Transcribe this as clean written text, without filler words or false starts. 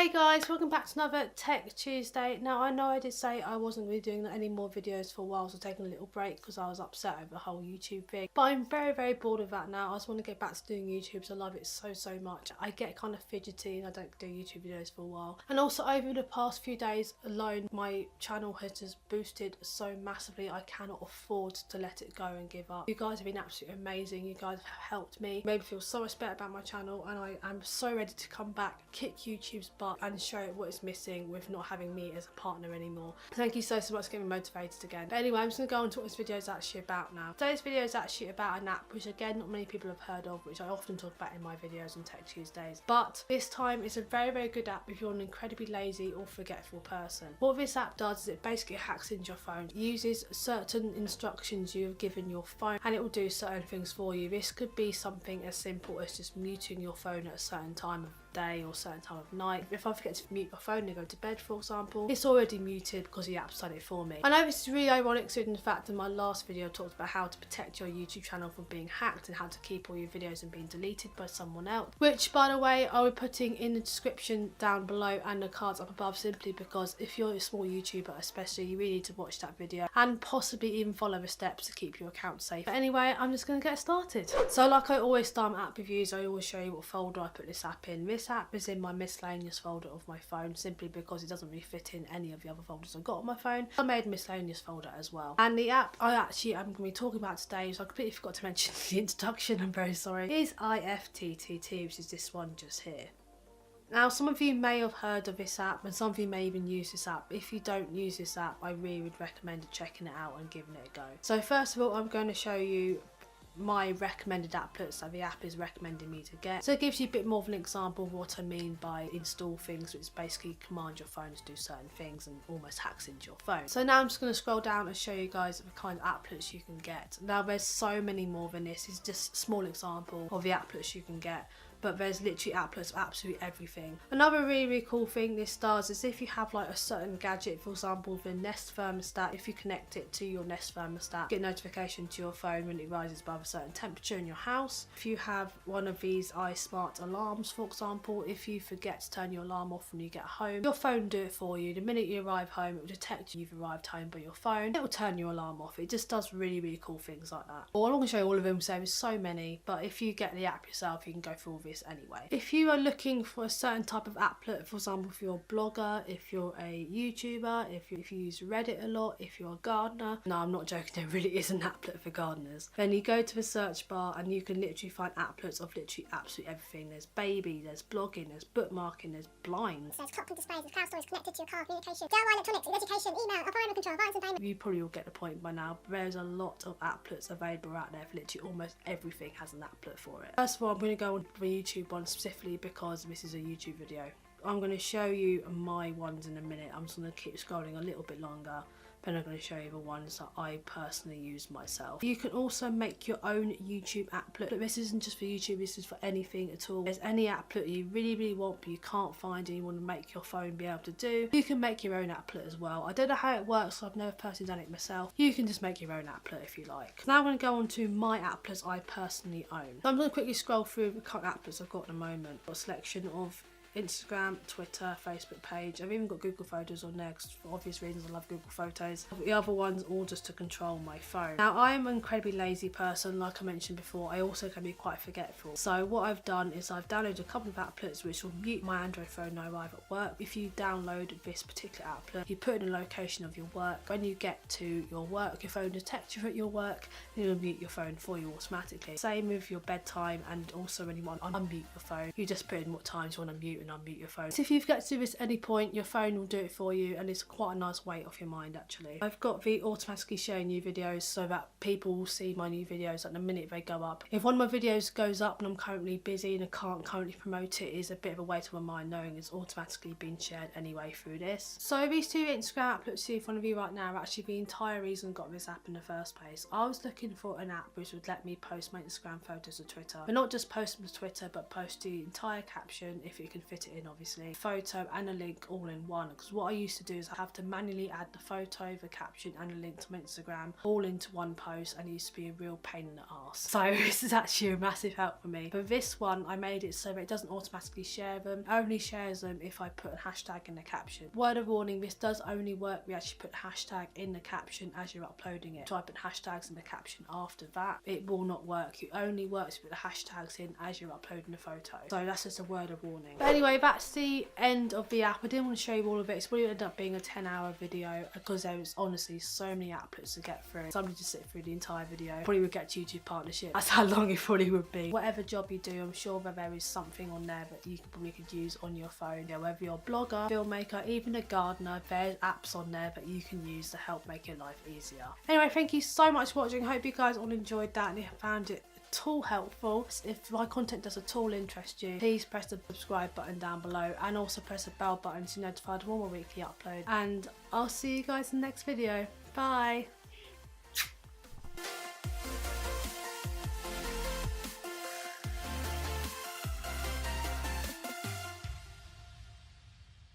Hey guys, welcome back to another Tech Tuesday. Now I know I did say I wasn't really doing any more videos for a while, so taking a little break because I was upset over the whole YouTube thing. But I'm very bored of that now. I just want to get back to doing YouTube because I love it so much. I get kind of fidgety and I don't do YouTube videos for a while. And also over the past few days alone, my channel has just boosted so massively I cannot afford to let it go and give up. You guys have been absolutely amazing. You guys have helped me, made me feel so much better about my channel, and I am so ready to come back, kick YouTube's butt and show it what it's missing with not having me as a partner anymore. Thank you so much for getting me motivated again. But anyway, I'm just going to go on to what this video is actually about now. Today's video is actually about an app which again not many people have heard of, which I often talk about in my videos on Tech Tuesdays. But this time it's a very good app if you're an incredibly lazy or forgetful person. What this app does is it basically hacks into your phone, uses certain instructions you have given your phone, and it will do certain things for you. This could be something as simple as just muting your phone at a certain time of day or certain time of night. If I forget to mute my phone and go to bed, for example, it's already muted because the app's done it for me. I know this is really ironic considering the fact that my last video talked about how to protect your YouTube channel from being hacked and how to keep all your videos and being deleted by someone else, which by the way I'll be putting in the description down below and the cards up above, simply because if you're a small YouTuber especially, you really need to watch that video and possibly even follow the steps to keep your account safe. But anyway, I'm just going to get started. So like I always start my app reviews, I always show you what folder I put this app in. This app is in my miscellaneous folder of my phone simply because it doesn't really fit in any of the other folders I've got on my phone. I made a miscellaneous folder as well. And the app I actually am going to be talking about today, so I completely forgot to mention the introduction, I'm very sorry, is IFTTT, which is this one just here. Now some of you may have heard of this app and some of you may even use this app. If you don't use this app, I really would recommend checking it out and giving it a go. So first of all, I'm going to show you my recommended applets that the app is recommending me to get. So it gives you a bit more of an example of what I mean by install things, which is basically command your phone to do certain things and almost hacks into your phone. So now I'm just going to scroll down and show you guys the kind of applets you can get. Now there's so many more than this. It's just a small example of the applets you can get, but there's literally applets of absolutely everything. Another really cool thing this does is if you have like a certain gadget, for example the Nest thermostat, if you connect it to your Nest thermostat, get a notification to your phone when it rises above a certain temperature in your house. If you have one of these iSmart alarms, for example, if you forget to turn your alarm off when you get home, your phone will do it for you. The minute you arrive home, it will detect you've arrived home by your phone, it will turn your alarm off. It just does really cool things like that. Well, I'm not going to show you all of them, so there's so many, but if you get the app yourself, you can go through all this anyway. If you are looking for a certain type of applet, for example if you're a blogger, if you're a YouTuber, if you use Reddit a lot, if you're a gardener, no I'm not joking, there really is an applet for gardeners, then you go to the search bar and you can literally find applets of literally absolutely everything. There's baby, there's blogging, there's bookmarking, there's blinds, there's clock displays, there's cloud storage connected to your car, communication, DIY electronics, education, email, environmental control, finance and payment. You probably will get the point by now. There's a lot of applets available out there for literally almost everything has an applet for it. First of all, I'm going to go on the YouTube one specifically because this is a YouTube video. I'm going to show you my ones in a minute. I'm just going to keep scrolling a little bit longer, then I'm going to show you the ones that I personally use myself. You can also make your own YouTube applet, but this isn't just for YouTube, this is for anything at all. There's any applet you really want but you can't find and you want to make your phone be able to do, you can make your own applet as well. I don't know how it works, so I've never personally done it myself. You can just make your own applet if you like. Now I'm going to go on to my applets I personally own. So I'm going to quickly scroll through the current applets I've got at the moment. I've got a selection of Instagram, Twitter, Facebook page. I've even got Google Photos on there because for obvious reasons I love Google Photos. The other ones all just to control my phone. Now I'm an incredibly lazy person, like I mentioned before. I also can be quite forgetful. So what I've done is I've downloaded a couple of applets which will mute my Android phone when I arrive at work. If you download this particular applet, you put in the location of your work. When you get to your work, your phone detects you at your work and it'll mute your phone for you automatically. Same with your bedtime, and also when you want to unmute your phone, you just put in what times you want to mute and unmute your phone. So if you forget to do this at any point, your phone will do it for you and it's quite a nice weight off your mind actually. I've got the automatically share new videos so that people will see my new videos at the minute they go up. If one of my videos goes up and I'm currently busy and I can't currently promote it, is a bit of a weight on my mind knowing it's automatically being shared anyway through this. So these two Instagram applets see in front of you right now are actually the entire reason I got this app in the first place. I was looking for an app which would let me post my Instagram photos to Twitter, but not just post them to Twitter but post the entire caption if it can fit fit it in, obviously, photo and a link all in one. Because what I used to do is I have to manually add the photo, the caption and a link to my Instagram all into one post, and it used to be a real pain in the arse. So this is actually a massive help for me. But this one, I made it so that it doesn't automatically share them. It only shares them if I put a hashtag in the caption. Word of warning, this does only work. We actually put a hashtag in the caption as you're uploading it. So I put hashtags in the caption after that, it will not work. It only works with the hashtags in as you're uploading the photo. So that's just a word of warning. But anyway, that's the end of the app. I didn't want to show you all of it. It's probably ended up being a 10-hour video because there was honestly so many applets to get through. Somebody just sit through the entire video. Probably would get YouTube partnership. That's how long it probably would be. Whatever job you do, I'm sure that there is something on there that you probably could use on your phone. Yeah, whether you're a blogger, filmmaker, even a gardener, there's apps on there that you can use to help make your life easier. Anyway, thank you so much for watching. I hope you guys all enjoyed that and you found it at all helpful. If my content does at all interest you, please press the subscribe button down below and also press the bell button to be notified of all my weekly uploads. And I'll see you guys in the next video. Bye.